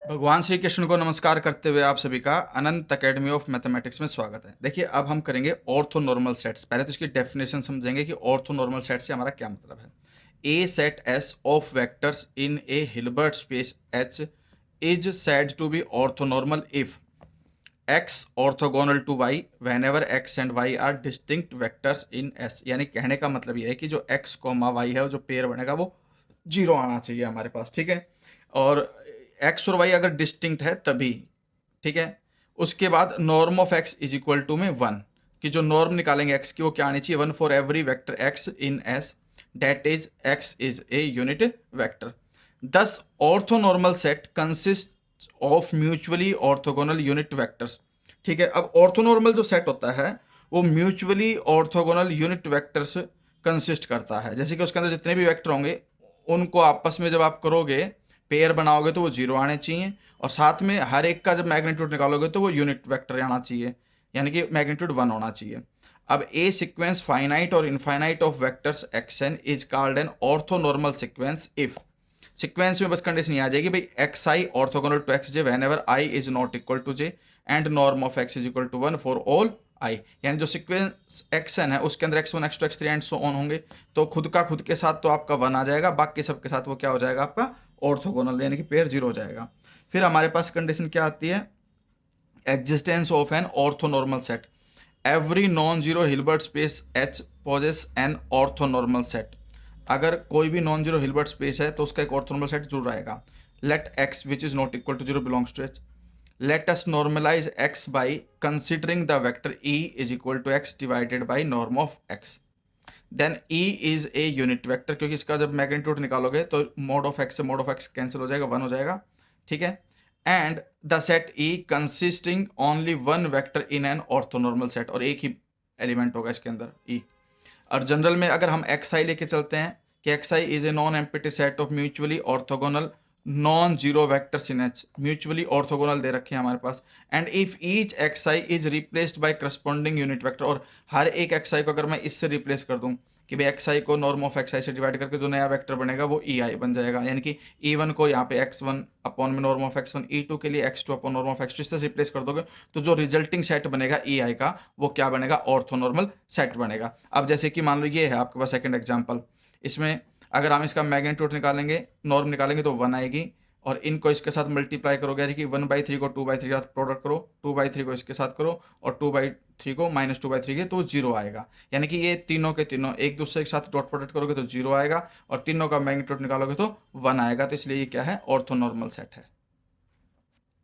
भगवान श्री कृष्ण को नमस्कार करते हुए आप सभी का अनंत अकेडमी ऑफ मैथमेटिक्स में स्वागत है। देखिए, अब हम करेंगे ऑर्थोनॉर्मल सेट्स। पहले तो इसकी डेफिनेशन समझेंगे कि ऑर्थोनॉर्मल सेट से हमारा क्या मतलब है। A set S of vectors in a Hilbert space H is said to be orthonormal if X orthogonal to Y whenever X and Y are distinct vectors in S. यानी कहने का मतलब ये है कि जो एक्स कॉमा वाई है, जो पेयर बनेगा वो जीरो आना चाहिए हमारे पास, ठीक है। और एक्स और वाई अगर डिस्टिंक्ट है तभी, ठीक है। उसके बाद norm of x is equal to में वन, कि जो नॉर्म निकालेंगे एक्स की वो क्या आनी चाहिए, one for every vector X in S that is X is a unit vector. Thus orthonormal set consist of mutually orthogonal unit vectors. ठीक है, अब ऑर्थोनॉर्मल जो सेट होता है वो mutually orthogonal unit vectors consist करता है। जैसे कि उसके अंदर जितने भी वेक्टर होंगे उनको आपस में जब आप करोगे, पेयर बनाओगे तो वो जीरो आने चाहिए, और साथ में हर एक का जब मैग्नीट्यूड निकालोगे तो वो यूनिट वेक्टर आना चाहिए, यानी कि मैग्नीट्यूड वन होना चाहिए। अब ए सीक्वेंस फाइनाइट और infinite of vectors x n is called an orthonormal sequence if. Sequence में बस कंडीशन ये आ जाएगी भाई, x i orthogonal to x j whenever i is not equal to j and norm of x is equal to one for all i. यानी जो sequence x n है उसके अंदर x one x two x three and so on होंगे, तो खुद का खुद के साथ तो आपका वन आ जाएगा, बाकी सबके साथ वो क्या हो जाएगा, आपका ऑर्थोगोनल, यानी कि पेयर जीरो हो जाएगा। फिर हमारे पास कंडीशन क्या आती है, existence of an orthonormal set. Every non zero Hilbert space H possesses an orthonormal set. अगर कोई भी नॉन जीरो हिल्बर्ट स्पेस है तो उसका एक ऑर्थोनॉर्मल सेट जरूर आएगा। Let x which is not equal to zero belongs to H. Let us normalise x by considering the vector e is equal to x divided by norm of x. Then e is a unit vector, क्योंकि इसका जब magnitude निकालोगे तो mod of x से mod of x cancel हो जाएगा, one हो जाएगा, ठीक है। And the set e consisting only one vector in N orthonormal set, और एक ही एलिमेंट होगा इसके अंदर ई। और जनरल में अगर हम एक्स आई लेके चलते हैं कि X I is a non empty set of mutually orthogonal non zero vectors in H. Mutually orthogonal दे रखे हैं हमारे पास। And if each X I is replaced by corresponding unit vector, और हर एक एक्स आई को अगर मैं इससे रिप्लेस कर दूं कि भाई एक्स आई को नॉर्म ऑफ एक्स आई से डिवाइड करके जो नया वेक्टर बनेगा वो ई आई बन जाएगा, यानी कि ई वन को यहाँ पे एक्स वन अपॉन में norm of x one, e two के लिए x two upon norm of x two, इस तरह रिप्लेस कर दोगे तो जो रिजल्टिंग सेट बनेगा ई आई का वो क्या बनेगा, ऑर्थोनॉर्मल सेट बनेगा। अब जैसे कि मान लो ये है आपके पास सेकंड एग्जांपल, इसमें अगर हम इसका मैग्नीट्यूड निकालेंगे, नॉर्म निकालेंगे तो वन आएगी, और इनको इसके साथ मल्टीप्लाई करोगे, यानी कि वन बाई थ्री को टू बाई थ्री के साथ प्रोडक्ट करो, टू बाई थ्री को इसके साथ करो, और टू बाई थ्री को माइनस टू बाई थ्री के, तो जीरो आएगा। यानी कि ये तीनों के तीनों एक दूसरे के साथ डॉट प्रोडक्ट करोगे तो जीरो आएगा, और तीनों का मैग्नीट्यूड निकालोगे तो वन आएगा। तो इसलिए ये क्या है, ऑर्थोनॉर्मल सेट है।